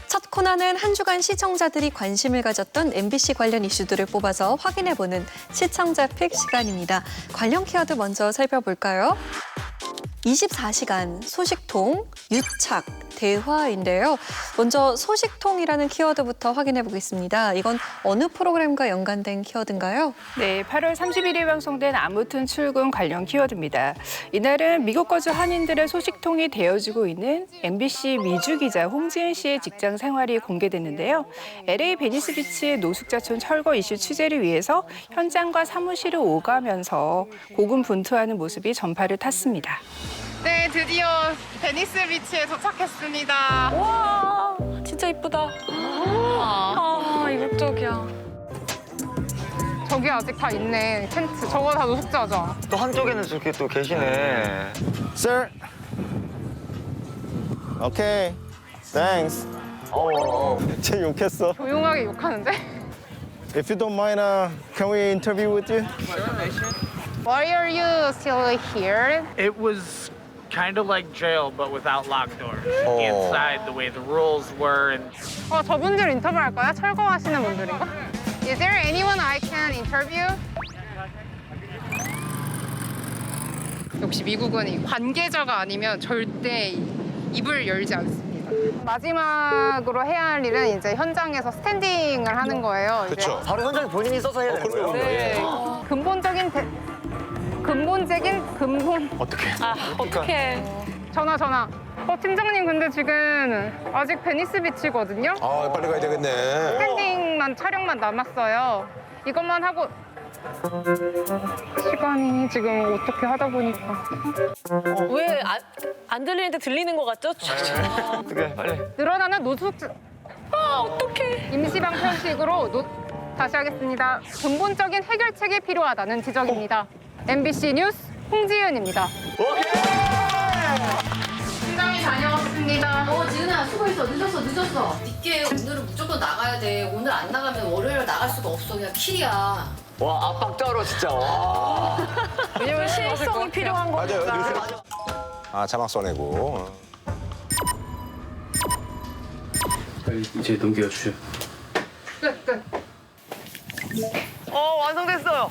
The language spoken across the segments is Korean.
첫 코너는 한 주간 시청자들이 관심을 가졌던 MBC 관련 이슈들을 뽑아서 확인해보는 시청자 픽 시간입니다. 관련 키워드 먼저 살펴볼까요? 24시간, 소식통, 유착, 대화인데요. 먼저 소식통이라는 키워드부터 확인해 보겠습니다. 이건 어느 프로그램과 연관된 키워드인가요? 네, 8월 31일 방송된 아무튼 출근 관련 키워드입니다. 이날은 미국 거주 한인들의 소식통이 되어주고 있는 MBC 미주 기자 홍지은 씨의 직장 생활이 공개됐는데요. LA 베니스 비치의 노숙자촌 철거 이슈 취재를 위해서 현장과 사무실을 오가면서 고군분투하는 모습이 전파를 탔습니다. 네, 드디어 베니스 비치에 도착했습니다. 와, 진짜 이쁘다. 이국적이야. 저기 아직 다 있네, 텐트. 저거 다 노숙자죠? 또 한쪽에는 저렇게 또 계시네. Sir. Okay. Thanks. 쟤 욕했어. 조용하게 욕하는데? If you don't mind, can we interview with you? Why are you still here? It was kind of like jail, but without locked doors. Inside, the way the rules were, and 저분들 인터뷰 할 거야? 철거하시는 분들인가? Is there anyone I can interview? 역시 미국은 이 관계자가 아니면 절대 입을 열지 않습니다. 마지막으로 해야 할 일은 이제 현장에서 스탠딩을 하는 거예요. 그렇죠. 바로 현장에 본인이 써서 해야 되는 거예요? 네. 근본적인 어떻게? 어떡해. 전화. 팀장님 근데 지금 아직 베니스 비치거든요. 아, 빨리 가야 되겠네. 스탠딩만 촬영만 남았어요. 이것만 하고 시간이 지금 어떻게 하다 보니까 왜 안 들리는데 들리는 것 같죠? 어떻게 빨리. 늘어나는 노숙자. 어떡해. 임시방 편식으로 다시 하겠습니다. 근본적인 해결책이 필요하다는 지적입니다. MBC 뉴스 홍지은입니다. 팀장이 다녀왔습니다. 지은아 수고했어. 늦었어. 늦게 오늘은 무조건 나가야 돼. 오늘 안 나가면 월요일에 나갈 수가 없어. 그냥 킬이야. 와, 압박 쩔어, 진짜. 와. 왜냐면 실성이 필요한 거니까. 맞아요. 아, 자막 써내고. 이제 넘겨주세요. 끝. 완성됐어요.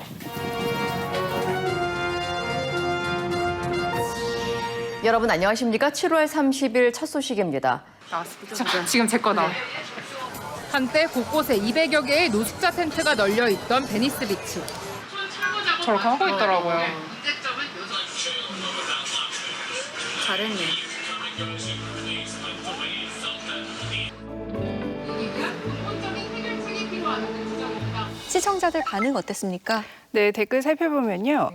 여러분 안녕하십니까? 7월 30일 첫 소식입니다. 지금 제 거다. 한때 곳곳에 200여 개의 노숙자 텐트가 널려 있던 베니스 비치. 저렇게 하고 있더라고요. 잘했네. 시청자들 반응 어땠습니까? 네, 댓글 살펴보면요.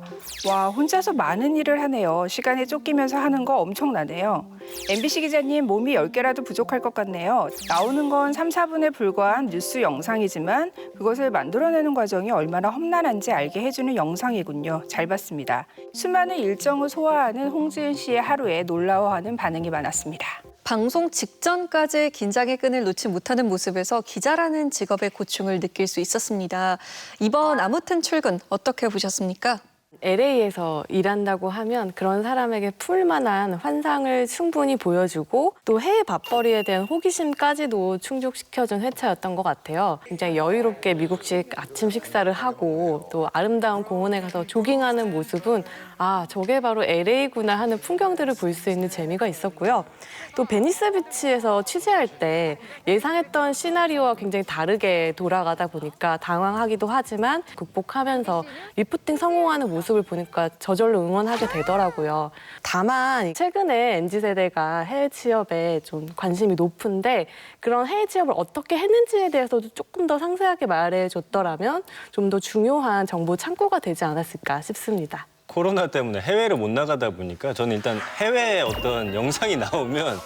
와, 혼자서 많은 일을 하네요. 시간에 쫓기면서 하는 거 엄청나네요. MBC 기자님 몸이 10개라도 부족할 것 같네요. 나오는 건 3, 4분에 불과한 뉴스 영상이지만 그것을 만들어내는 과정이 얼마나 험난한지 알게 해주는 영상이군요. 잘 봤습니다. 수많은 일정을 소화하는 홍지은 씨의 하루에 놀라워하는 반응이 많았습니다. 방송 직전까지 긴장의 끈을 놓지 못하는 모습에서 기자라는 직업의 고충을 느낄 수 있었습니다. 이번 아무튼 출근 어떻게 보셨습니까? LA에서 일한다고 하면 그런 사람에게 풀만한 환상을 충분히 보여주고 또 해외 밥벌이에 대한 호기심까지도 충족시켜준 회차였던 것 같아요. 굉장히 여유롭게 미국식 아침 식사를 하고 또 아름다운 공원에 가서 조깅하는 모습은 아, 저게 바로 LA구나 하는 풍경들을 볼 수 있는 재미가 있었고요. 또 베니스 비치에서 취재할 때 예상했던 시나리오와 굉장히 다르게 돌아가다 보니까 당황하기도 하지만 극복하면서 리프팅 성공하는 모습을 보니까 저절로 응원하게 되더라고요. 다만 최근에 MZ세대가 해외 취업에 좀 관심이 높은데 그런 해외 취업을 어떻게 했는지에 대해서도 조금 더 상세하게 말해줬더라면 좀 더 중요한 정보 창구가 되지 않았을까 싶습니다. 코로나 때문에 해외를 못 나가다 보니까 저는 일단 해외에 어떤 영상이 나오면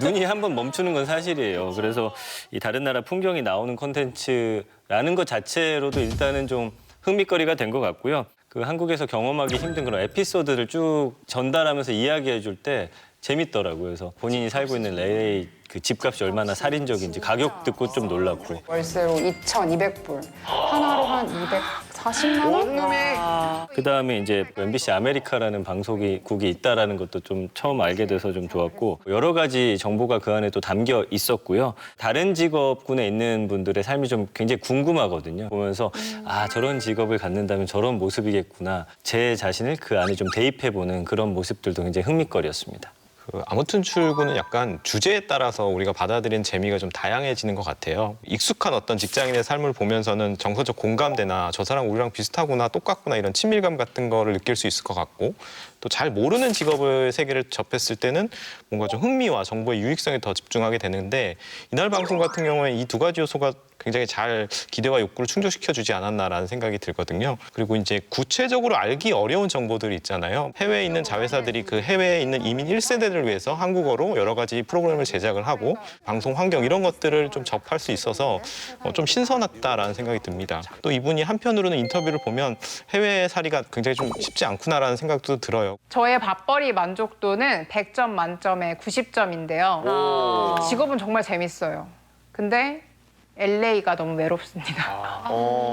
눈이 한번 멈추는 건 사실이에요. 그래서 이 다른 나라 풍경이 나오는 콘텐츠라는 것 자체로도 일단은 좀 흥미거리가 된 것 같고요. 그 한국에서 경험하기 힘든 그런 에피소드를 쭉 전달하면서 이야기해 줄 때 재밌더라고요. 그래서 본인이 살고 있는 LA 그 집값이 얼마나 살인적인지 가격 듣고 좀 놀랐고. 월세로 2,200불. 하나로 한 40만 원? 그다음에 이제 MBC 아메리카라는 방송국이 있다라는 것도 좀 처음 알게 돼서 좀 좋았고 여러 가지 정보가 그 안에 또 담겨 있었고요. 다른 직업군에 있는 분들의 삶이 좀 굉장히 궁금하거든요. 보면서 아 저런 직업을 갖는다면 저런 모습이겠구나. 제 자신을 그 안에 좀 대입해보는 그런 모습들도 굉장히 흥미거리였습니다. 아무튼 출근은 약간 주제에 따라서 우리가 받아들이는 재미가 좀 다양해지는 것 같아요. 익숙한 어떤 직장인의 삶을 보면서는 정서적 공감대나 저 사람 우리랑 비슷하구나, 똑같구나 이런 친밀감 같은 거를 느낄 수 있을 것 같고 또 잘 모르는 직업의 세계를 접했을 때는 뭔가 좀 흥미와 정보의 유익성에 더 집중하게 되는데 이날 방송 같은 경우에 이 두 가지 요소가 굉장히 잘 기대와 욕구를 충족시켜주지 않았나라는 생각이 들거든요. 그리고 이제 구체적으로 알기 어려운 정보들이 있잖아요. 해외에 있는 자회사들이 그 해외에 있는 이민 1세대들을 위해서 한국어로 여러 가지 프로그램을 제작을 하고 방송 환경 이런 것들을 좀 접할 수 있어서 좀 신선하다라는 생각이 듭니다. 또 이분이 한편으로는 인터뷰를 보면 해외살이가 굉장히 좀 쉽지 않구나라는 생각도 들어요. 저의 밥벌이 만족도는 100점 만점에 90점인데요. 직업은 정말 재밌어요. 근데 LA가 너무 외롭습니다.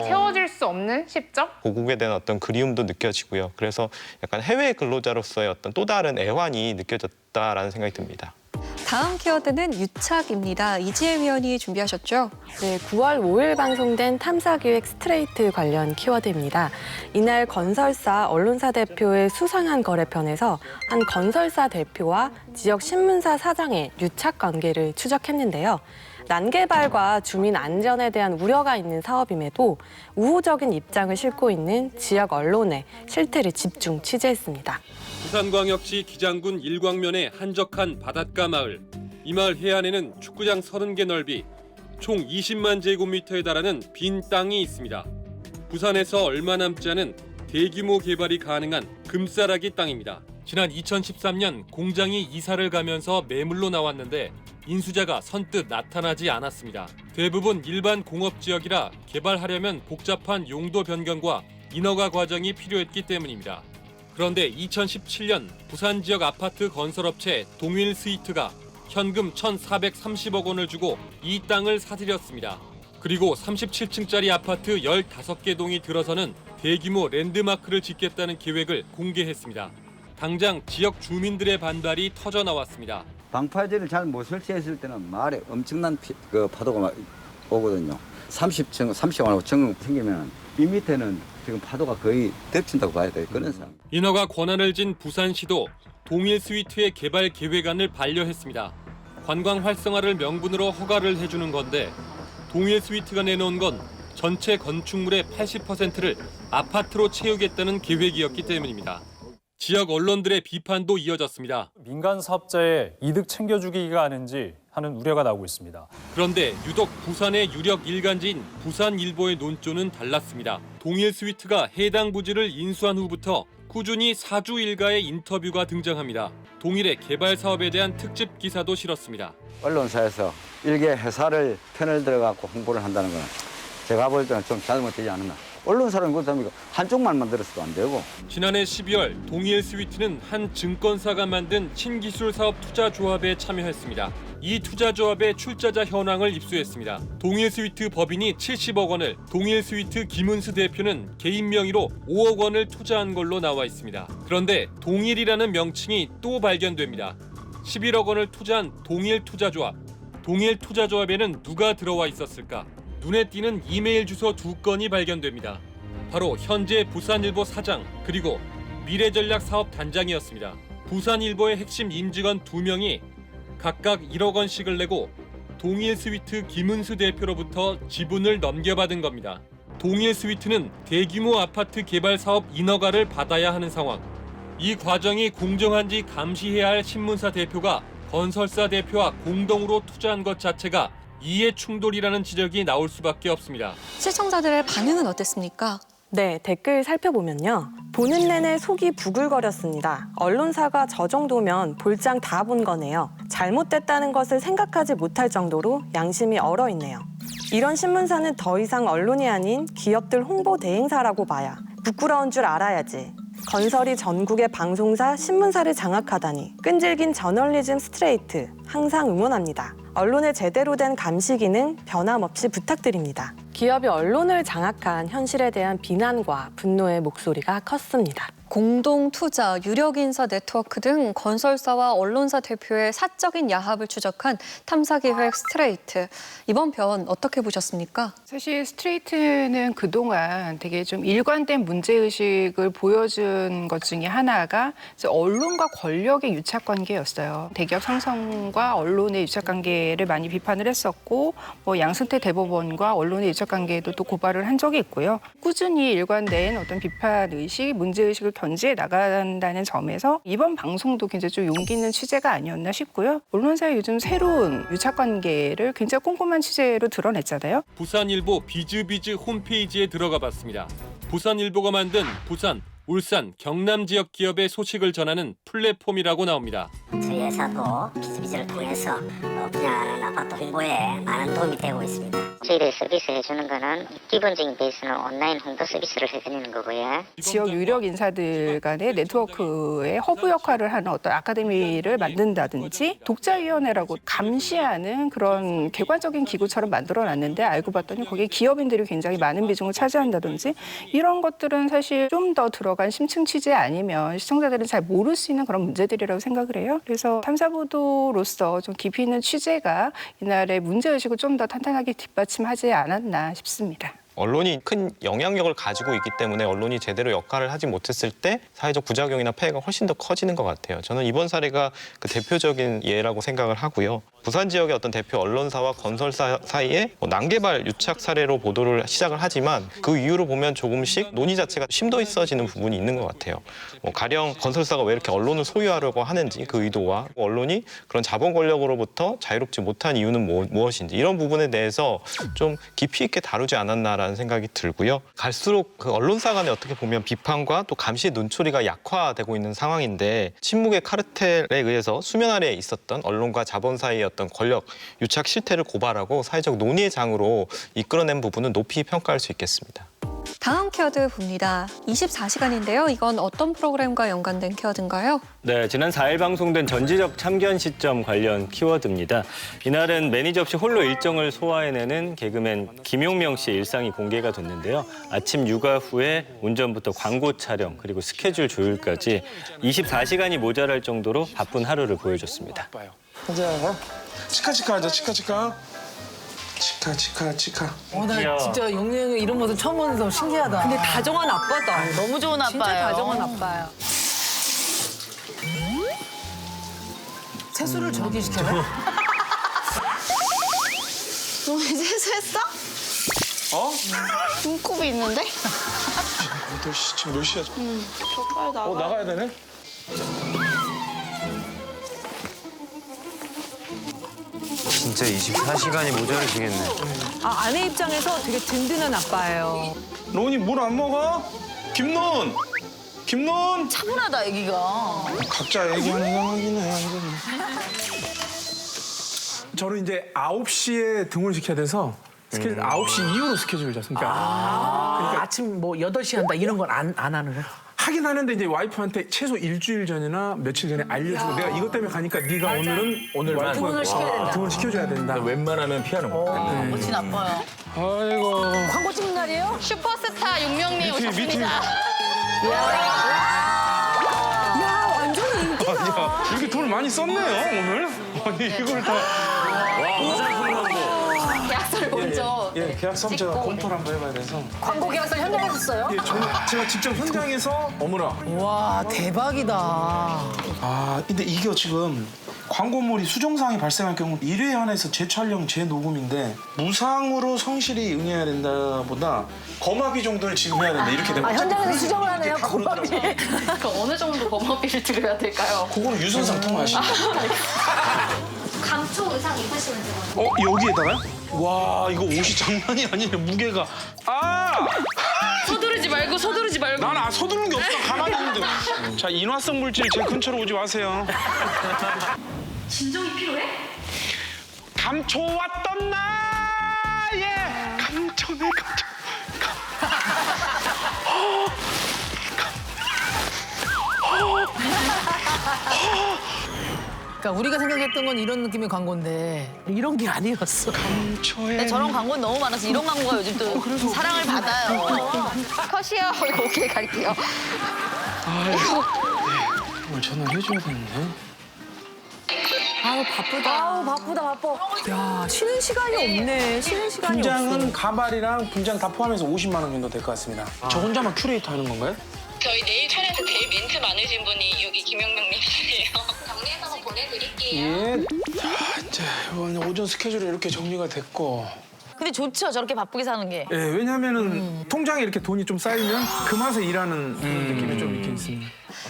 채워질 수 없는 10점? 고국에 대한 어떤 그리움도 느껴지고요. 그래서 약간 해외 근로자로서의 어떤 또 다른 애환이 느껴졌다라는 생각이 듭니다. 다음 키워드는 유착입니다. 이지혜 위원이 준비하셨죠? 네, 9월 5일 방송된 탐사기획 스트레이트 관련 키워드입니다. 이날 건설사, 언론사 대표의 수상한 거래편에서 한 건설사 대표와 지역 신문사 사장의 유착 관계를 추적했는데요. 난개발과 주민 안전에 대한 우려가 있는 사업임에도 우호적인 입장을 싣고 있는 지역 언론의 실태를 집중 취재했습니다. 부산광역시 기장군 일광면의 한적한 바닷가 마을. 이 마을 해안에는 축구장 30개 넓이 총 20만 제곱미터에 달하는 빈 땅이 있습니다. 부산에서 얼마 남지 않은 대규모 개발이 가능한 금싸라기 땅입니다. 지난 2013년 공장이 이사를 가면서 매물로 나왔는데 인수자가 선뜻 나타나지 않았습니다. 대부분 일반 공업지역이라 개발하려면 복잡한 용도 변경과 인허가 과정이 필요했기 때문입니다. 그런데 2017년 부산 지역 아파트 건설업체 동일스위트가 현금 1,430억 원을 주고 이 땅을 사들였습니다. 그리고 37층짜리 아파트 15개 동이 들어서는 대규모 랜드마크를 짓겠다는 계획을 공개했습니다. 당장 지역 주민들의 반발이 터져 나왔습니다. 방파제를 잘 못 설치했을 때는 마을에 엄청난 파도가 오거든요. 35층 생기면 이 밑에는 지금 파도가 거의 덮친다고 봐야 돼요. 그런 상황. 인허가 권한을 진 부산시도 동일스위트의 개발 계획안을 반려했습니다. 관광 활성화를 명분으로 허가를 해주는 건데 동일스위트가 내놓은 건 전체 건축물의 80%를 아파트로 채우겠다는 계획이었기 때문입니다. 지역 언론들의 비판도 이어졌습니다. 민간 사업자의 이득 챙겨주기가 아닌지 하는 우려가 나오고 있습니다. 그런데 유독 부산의 유력 일간지인 부산일보의 논조는 달랐습니다. 동일스위트가 해당 부지를 인수한 후부터 꾸준히 사주 일가의 인터뷰가 등장합니다. 동일의 개발 사업에 대한 특집 기사도 실었습니다. 언론사에서 일개 회사를 편을 들어갖고 홍보를 한다는 건 제가 볼 때는 좀 잘못되지 않았나. 언론사는 그렇다면 한쪽 말만 들었어도 안 되고. 지난해 12월 동일스위트는 한 증권사가 만든 신기술 사업 투자조합에 참여했습니다. 이 투자조합의 출자자 현황을 입수했습니다. 동일스위트 법인이 70억 원을, 동일스위트 김은수 대표는 개인 명의로 5억 원을 투자한 걸로 나와 있습니다. 그런데 동일이라는 명칭이 또 발견됩니다. 11억 원을 투자한 동일투자조합. 동일투자조합에는 누가 들어와 있었을까? 눈에 띄는 이메일 주소 2건이 발견됩니다. 바로 현재 부산일보 사장 그리고 미래전략사업단장이었습니다. 부산일보의 핵심 임직원 2명이 각각 1억 원씩을 내고 동일스위트 김은수 대표로부터 지분을 넘겨받은 겁니다. 동일스위트는 대규모 아파트 개발 사업 인허가를 받아야 하는 상황. 이 과정이 공정한지 감시해야 할 신문사 대표가 건설사 대표와 공동으로 투자한 것 자체가 이해 충돌이라는 지적이 나올 수밖에 없습니다. 시청자들의 반응은 어땠습니까? 네, 댓글 살펴보면요. 보는 내내 속이 부글거렸습니다. 언론사가 저 정도면 볼장 다 본 거네요. 잘못됐다는 것을 생각하지 못할 정도로 양심이 얼어있네요. 이런 신문사는 더 이상 언론이 아닌 기업들 홍보 대행사라고 봐야 부끄러운 줄 알아야지. 건설이 전국의 방송사, 신문사를 장악하다니 끈질긴 저널리즘 스트레이트 항상 응원합니다. 언론의 제대로 된 감시 기능 변함없이 부탁드립니다. 기업이 언론을 장악한 현실에 대한 비난과 분노의 목소리가 컸습니다. 공동 투자, 유력 인사 네트워크 등 건설사와 언론사 대표의 사적인 야합을 추적한 탐사기획 스트레이트. 이번 편 어떻게 보셨습니까? 사실 스트레이트는 그동안 되게 좀 일관된 문제의식을 보여준 것 중에 하나가 언론과 권력의 유착관계였어요. 대기업 상성과 언론의 유착관계를 많이 비판을 했었고 뭐 양승태 대법원과 언론의 유착관계에도 또 고발을 한 적이 있고요. 꾸준히 일관된 어떤 비판의식, 문제의식을 견지해 나간다는 점에서 이번 방송도 굉장히 좀 용기 있는 취재가 아니었나 싶고요. 언론사의 요즘 새로운 유착관계를 굉장히 꼼꼼한 취재로 드러냈잖아요. 부산일보 비즈비즈 홈페이지에 들어가 봤습니다. 부산일보가 만든 부산, 울산, 경남 지역 기업의 소식을 전하는 플랫폼이라고 나옵니다. 저희 회사도 비즈비즈를 통해서 분양하는 아파트 홍보에 많은 도움이 되고 있습니다. 저희들이 서비스 해주는 거는 기본적인 베이스는 온라인 홍보 서비스를 해드리는 거고요. 지역 유력 인사들 간의 네트워크의 허브 역할을 하는 어떤 아카데미를 만든다든지 독자위원회라고 감시하는 그런 객관적인 기구처럼 만들어놨는데 알고 봤더니 거기에 기업인들이 굉장히 많은 비중을 차지한다든지 이런 것들은 사실 좀 더 들어간 심층 취재 아니면 시청자들은 잘 모를 수 있는 그런 문제들이라고 생각을 해요. 그래서 탐사보도로서 좀 깊이 있는 취재가 이날의 문제의식을 좀 더 탄탄하게 뒷받침하지 않았나 싶습니다. 언론이 큰 영향력을 가지고 있기 때문에 언론이 제대로 역할을 하지 못했을 때 사회적 부작용이나 폐해가 훨씬 더 커지는 것 같아요. 저는 이번 사례가 그 대표적인 예라고 생각을 하고요. 부산 지역의 어떤 대표 언론사와 건설사 사이에 난개발 유착 사례로 보도를 시작을 하지만 그 이후로 보면 조금씩 논의 자체가 심도 있어지는 부분이 있는 것 같아요. 가령 건설사가 왜 이렇게 언론을 소유하려고 하는지 그 의도와 언론이 그런 자본 권력으로부터 자유롭지 못한 이유는 무엇인지 이런 부분에 대해서 좀 깊이 있게 다루지 않았나라는 생각이 들고요. 갈수록 그 언론사 간에 어떻게 보면 비판과 또 감시의 눈초리가 약화되고 있는 상황인데 침묵의 카르텔에 의해서 수면 아래에 있었던 언론과 자본 사이의 어떤 권력 유착 실태를 고발하고 사회적 논의의 장으로 이끌어낸 부분은 높이 평가할 수 있겠습니다. 다음 키워드 봅니다. 24시간인데요. 이건 어떤 프로그램과 연관된 키워드인가요? 네, 지난 4일 방송된 전지적 참견 시점 관련 키워드입니다. 이날은 매니저 없이 홀로 일정을 소화해내는 개그맨 김용명 씨의 일상이 공개가 됐는데요. 아침 육아 후에 운전부터 광고 촬영 그리고 스케줄 조율까지 24시간이 모자랄 정도로 바쁜 하루를 보여줬습니다. 가자. 치카치카 하자. 치카치카. 치카. 나 진짜 용영이 이런 모습 처음 보는 거 신기하다. 근데 다정한 아빠다. 너무 좋은 아빠예요. 진짜 다정한 아빠야. 세수를 저기 시켜요? 너 이제 세수했어? 어? 눈곱이 있는데? 8시, 지금 몇 시야? 빨리 나가. 나가야 되네? 진짜 24시간이 모자르시겠네. 아내 입장에서 되게 든든한 아빠예요. 로운이 물 안 먹어? 김론! 차분하다, 애기가. 각자 얘기하는 상황이네. 저를 이제 9시에 등원을 시켜야 돼서 스케줄 9시 이후로 스케줄을 잡습니다. 그러니까 아침 뭐 8시 한다 이런 건 안 하는 거야? 하긴 하는데 이제 와이프한테 최소 일주일 전이나 며칠 전에 알려주고 내가 이것 때문에 가니까 네가 오늘만 등원을 시켜야 된다. 등원 시켜줘야 된다. 웬만하면 피하는 거. 멋진 아빠야. 아이고. 광고 찍는 날이에요? 슈퍼스타 용명님 오셨습니다. 야 완전 인기다. 야, 이렇게 돈을 많이 썼네요 오늘. 아니 이걸 다. 계약서를 먼저 계약서 제가 검토를 한번 해봐야 돼서. 광고 계약서 현장에서 써요? 예, 제가 직접 현장에서 어머나. 와 대박이다. 아, 근데 이게 지금 광고물이 수정사항이 발생할 경우 1회 한해서 재촬영, 재녹음인데 무상으로 성실히 응해야 된다 보다 거마비 정도는 지금 해야 된다 이렇게 되면 현장에서 수정을 하네요. 거마비. 그 어느 정도 범업비를 들여야 될까요? 그거는 유선상 통화하시죠. 감초 의상 입으시면 돼요. 여기에다가요? 와, 이거 옷이 장난이 아니네, 무게가. 서두르지 말고. 난 서두르는 게 없어, 가만히 있는데. 자, 인화성 물질 제 근처로 오지 마세요. 진정이 필요해? 감초 왔던 나의 감초네, 감초. 그러니까 우리가 생각했던 건 이런 느낌의 광고인데 이런 게 아니었어. 근데 저런 광고는 너무 많아서 이런 광고가 요즘 또 사랑을 받아요. 컷이요? 이거 오케이 갈게요. 오늘 전화해줘야 되는데. 아우 바쁘다. 야 쉬는 시간이 없네. 쉬는 시간이 분장은 없어. 가발이랑 분장 다 포함해서 50만 원 정도 될 것 같습니다. 저 혼자만 큐레이터 하는 건가요? 저희 내일 촬영에서 제일 멘트 많으신 분이 여기 김영명님이세요. 정리해서 한번 보내드릴게요. 예. 이제 오늘 오전 스케줄이 이렇게 정리가 됐고. 근데 좋죠 저렇게 바쁘게 사는 게. 예, 왜냐면은 통장에 이렇게 돈이 좀 쌓이면 그 맛에 일하는 그런 느낌이 좀 있긴 있습니다.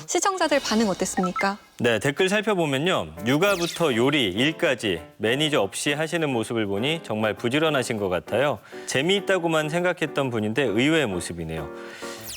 시청자들 반응 어땠습니까? 네, 댓글 살펴보면요. 육아부터 요리, 일까지 매니저 없이 하시는 모습을 보니 정말 부지런하신 것 같아요. 재미있다고만 생각했던 분인데 의외의 모습이네요.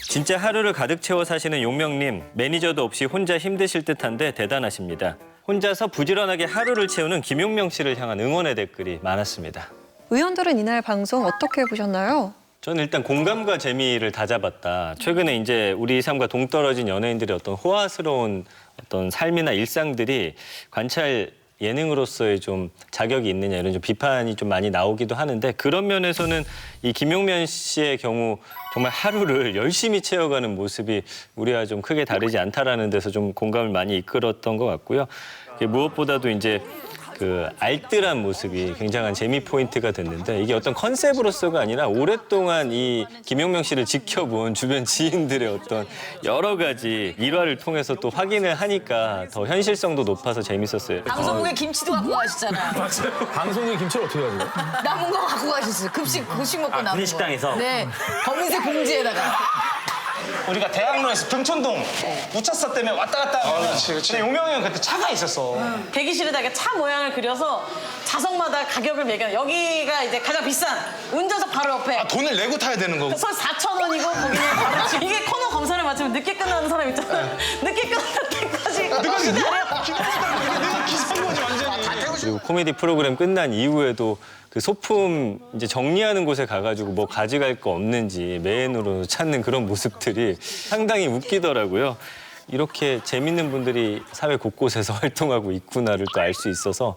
진짜 하루를 가득 채워 사시는 용명님, 매니저도 없이 혼자 힘드실 듯한데 대단하십니다. 혼자서 부지런하게 하루를 채우는 김용명 씨를 향한 응원의 댓글이 많았습니다. 의원들은 이날 방송 어떻게 보셨나요? 저는 일단 공감과 재미를 다 잡았다. 최근에 이제 우리 삶과 동떨어진 연예인들의 어떤 호화스러운 어떤 삶이나 일상들이 관찰 예능으로서의 좀 자격이 있느냐 이런 좀 비판이 좀 많이 나오기도 하는데 그런 면에서는 이 김용면 씨의 경우 정말 하루를 열심히 채워가는 모습이 우리와 좀 크게 다르지 않다라는 데서 좀 공감을 많이 이끌었던 것 같고요. 무엇보다도 이제 그 알뜰한 모습이 굉장한 재미 포인트가 됐는데 이게 어떤 컨셉으로서가 아니라 오랫동안 이 김용명 씨를 지켜본 주변 지인들의 어떤 여러 가지 일화를 통해서 또 확인을 하니까 더 현실성도 높아서 재밌었어요. 방송국에 김치도 갖고 가셨잖아요. 맞아요. 방송국에 김치를 어떻게 가지고? 남은 거 갖고 가셨어요. 급식 먹고 남은 거. 구내식당에서? 네. 검은색 봉지에다가. 우리가 대학로에서 등촌동 우차사 때문에 왔다 갔다 하면 근데 용명이 형 그때 차가 있었어. 대기실에다가 차 모양을 그려서 좌석마다 가격을 매겨. 여기가 이제 가장 비싼 운전석 바로 옆에. 돈을 내고 타야 되는 거고. 그래서 4,000원이고 거기는 바로 이게 코너 검사를 마치면 늦게 끝나는 사람 있잖아요. 늦게 끝날 때까지 내가 기사인 거지 완전히. 그리고 코미디 프로그램 끝난 이후에도 그 소품 이제 정리하는 곳에 가가지고 뭐 가져갈 거 없는지 메인으로 찾는 그런 모습들이 상당히 웃기더라고요. 이렇게 재밌는 분들이 사회 곳곳에서 활동하고 있구나를 또 알 수 있어서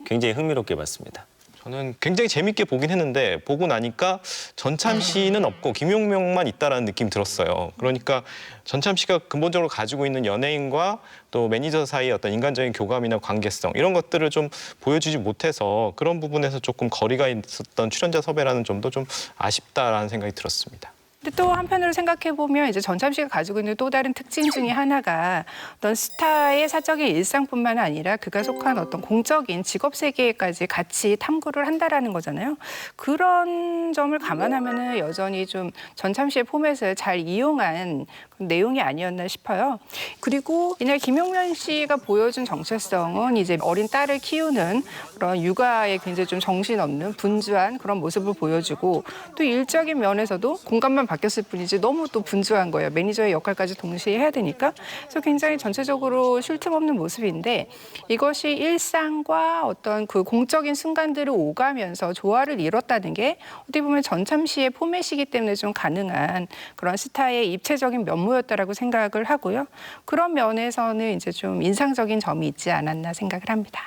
굉장히 흥미롭게 봤습니다. 저는 굉장히 재밌게 보긴 했는데 보고 나니까 전참 씨는 없고 김용명만 있다라는 느낌이 들었어요. 그러니까 전참 씨가 근본적으로 가지고 있는 연예인과 또 매니저 사이의 어떤 인간적인 교감이나 관계성 이런 것들을 좀 보여주지 못해서 그런 부분에서 조금 거리가 있었던 출연자 섭외라는 점도 좀 아쉽다라는 생각이 들었습니다. 근데 또 한편으로 생각해 보면 이제 전참 씨가 가지고 있는 또 다른 특징 중에 하나가 어떤 스타의 사적인 일상뿐만 아니라 그가 속한 어떤 공적인 직업 세계까지 같이 탐구를 한다라는 거잖아요. 그런 점을 감안하면은 여전히 좀 전참 씨의 포맷을 잘 이용한 내용이 아니었나 싶어요. 그리고 이날 김용면 씨가 보여준 정체성은 이제 어린 딸을 키우는 그런 육아에 굉장히 좀 정신없는 분주한 그런 모습을 보여주고 또 일적인 면에서도 공간만 바뀌었을 뿐이지 너무 또 분주한 거예요. 매니저의 역할까지 동시에 해야 되니까. 그래서 굉장히 전체적으로 쉴 틈 없는 모습인데 이것이 일상과 어떤 그 공적인 순간들을 오가면서 조화를 이뤘다는 게 어떻게 보면 전참 씨의 포맷이기 때문에 좀 가능한 그런 스타의 입체적인 면모였다라고 생각을 하고요. 그런 면에서는 이제 좀 인상적인 점이 있지 않았나 생각을 합니다.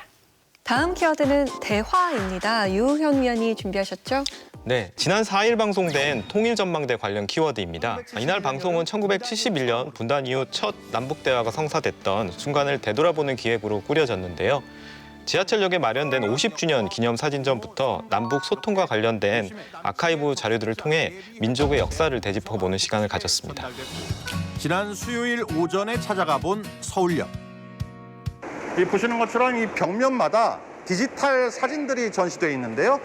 다음 키워드는 대화입니다. 유현 위원이 준비하셨죠? 네, 지난 4일 방송된 통일전망대 관련 키워드입니다. 이날 방송은 1971년 분단 이후 첫 남북대화가 성사됐던 순간을 되돌아보는 기획으로 꾸려졌는데요. 지하철역에 마련된 50주년 기념 사진전부터 남북 소통과 관련된 아카이브 자료들을 통해 민족의 역사를 되짚어보는 시간을 가졌습니다. 지난 수요일 오전에 찾아가 본 서울역. 이 보시는 것처럼 이 벽면마다 디지털 사진들이 전시되어 있는데요.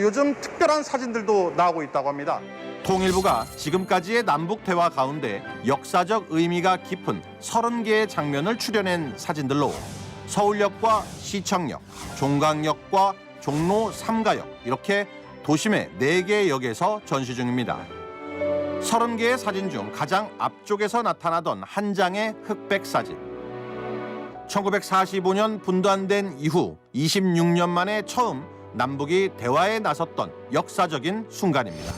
요즘 특별한 사진들도 나오고 있다고 합니다. 통일부가 지금까지의 남북 대화 가운데 역사적 의미가 깊은 30개의 장면을 출연한 사진들로 서울역과 시청역, 종강역과 종로 3가역 이렇게 도심의 4개 역에서 전시 중입니다. 30개의 사진 중 가장 앞쪽에서 나타나던 한 장의 흑백 사진. 1945년 분단된 이후 26년 만에 처음 남북이 대화에 나섰던 역사적인 순간입니다.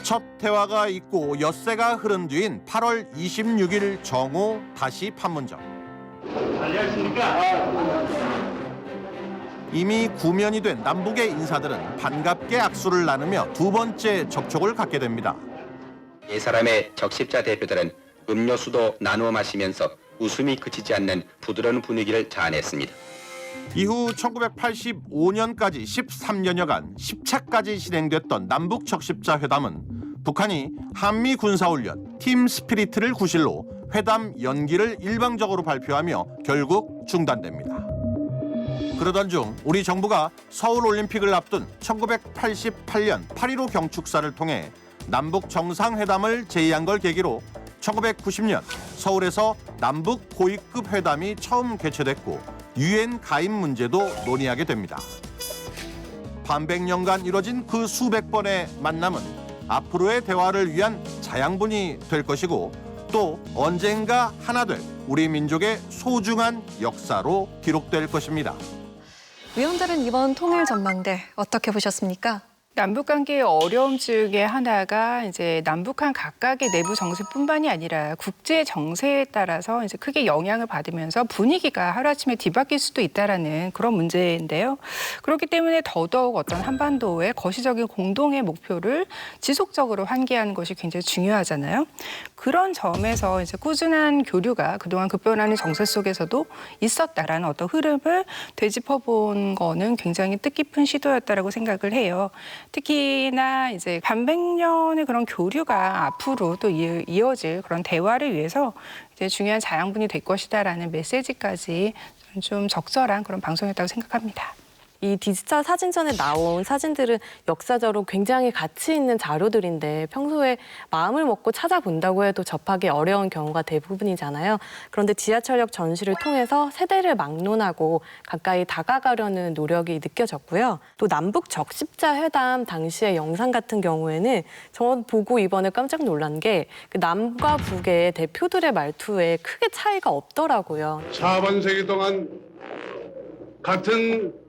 첫 대화가 있고 엿새가 흐른 뒤인 8월 26일 정오 다시 판문점. 이미 구면이 된 남북의 인사들은 반갑게 악수를 나누며 두 번째 접촉을 갖게 됩니다. 네 사람의 적십자 대표들은 음료수도 나누어 마시면서 웃음이 그치지 않는 부드러운 분위기를 자아냈습니다. 이후 1985년까지 13년여간 10차까지 진행됐던 남북 적십자 회담은 북한이 한미 군사훈련 팀 스피리트를 구실로 회담 연기를 일방적으로 발표하며 결국 중단됩니다. 그러던 중 우리 정부가 서울올림픽을 앞둔 1988년 8.15 경축사를 통해 남북 정상회담을 제의한 걸 계기로 1990년 서울에서 남북 고위급 회담이 처음 개최됐고 유엔 가입 문제도 논의하게 됩니다. 반백년간 이뤄진 그 수백 번의 만남은 앞으로의 대화를 위한 자양분이 될 것이고 또 언젠가 하나 될 우리 민족의 소중한 역사로 기록될 것입니다. 위원들은 이번 통일 전망대 어떻게 보셨습니까? 남북 관계의 어려움 중에 하나가 이제 남북한 각각의 내부 정세뿐만이 아니라 국제 정세에 따라서 이제 크게 영향을 받으면서 분위기가 하루아침에 뒤바뀔 수도 있다라는 그런 문제인데요. 그렇기 때문에 더더욱 어떤 한반도의 거시적인 공동의 목표를 지속적으로 환기하는 것이 굉장히 중요하잖아요. 그런 점에서 이제 꾸준한 교류가 그동안 급변하는 정세 속에서도 있었다라는 어떤 흐름을 되짚어본 거는 굉장히 뜻깊은 시도였다라고 생각을 해요. 특히나 이제 반백년의 그런 교류가 앞으로 또 이어질 그런 대화를 위해서 이제 중요한 자양분이 될 것이다라는 메시지까지 좀 적절한 그런 방송이었다고 생각합니다. 이 디지털 사진전에 나온 사진들은 역사적으로 굉장히 가치 있는 자료들인데 평소에 마음을 먹고 찾아본다고 해도 접하기 어려운 경우가 대부분이잖아요. 그런데 지하철역 전시를 통해서 세대를 막론하고 가까이 다가가려는 노력이 느껴졌고요. 또 남북 적십자 회담 당시의 영상 같은 경우에는 저 보고 이번에 깜짝 놀란 게 그 남과 북의 대표들의 말투에 크게 차이가 없더라고요. 차반세기 동안 같은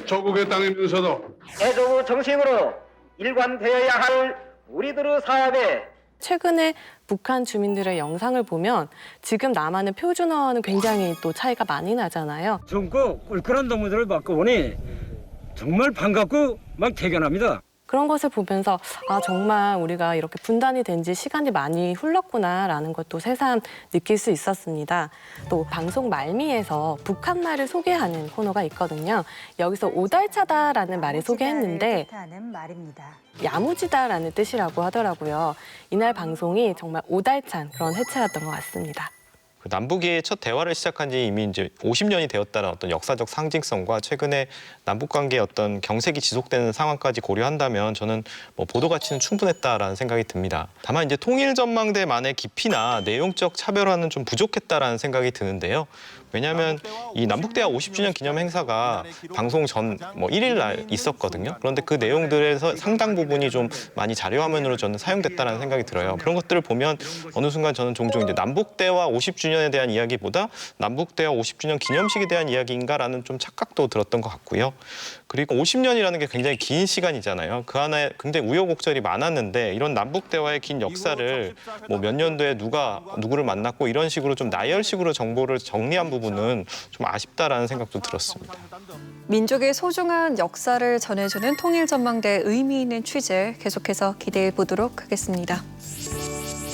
조국의 땅이면서도 애조구 정신으로 일관되어야 할 우리들의 사업에 최근에 북한 주민들의 영상을 보면 지금 남한의 표준어와는 굉장히 또 차이가 많이 나잖아요. 젊고 꿀꿀한 동무들을 받고 보니 정말 반갑고 막 대견합니다. 그런 것을 보면서 아 정말 우리가 이렇게 분단이 된 지 시간이 많이 흘렀구나라는 것도 새삼 느낄 수 있었습니다. 또 방송 말미에서 북한말을 소개하는 코너가 있거든요. 여기서 오달차다라는 말을 소개했는데 야무지다라는 뜻이라고 하더라고요. 이날 방송이 정말 오달찬 그런 회차였던 것 같습니다. 남북이 첫 대화를 시작한 지 이미 이제 50년이 되었다는 어떤 역사적 상징성과 최근에 남북 관계의 어떤 경색이 지속되는 상황까지 고려한다면 저는 뭐 보도 가치는 충분했다라는 생각이 듭니다. 다만 이제 통일 전망대만의 깊이나 내용적 차별화는 좀 부족했다라는 생각이 드는데요. 왜냐하면 이 남북대화 50주년 기념 행사가 방송 전 1일 날 있었거든요. 그런데 그 내용들에서 상당 부분이 좀 많이 자료화면으로 저는 사용됐다는 생각이 들어요. 그런 것들을 보면 어느 순간 저는 종종 이제 남북대화 50주년에 대한 이야기보다 남북대화 50주년 기념식에 대한 이야기인가라는 좀 착각도 들었던 것 같고요. 그리고 50년이라는 게 굉장히 긴 시간이잖아요. 그 안에 굉장히 우여곡절이 많았는데 이런 남북대화의 긴 역사를 뭐 몇 년도에 누가 누구를 만났고 이런 식으로 좀 나열식으로 정보를 정리한 부분은 좀 아쉽다라는 생각도 들었습니다. 민족의 소중한 역사를 전해주는 통일 전망대 의미 있는 취재 계속해서 기대해 보도록 하겠습니다.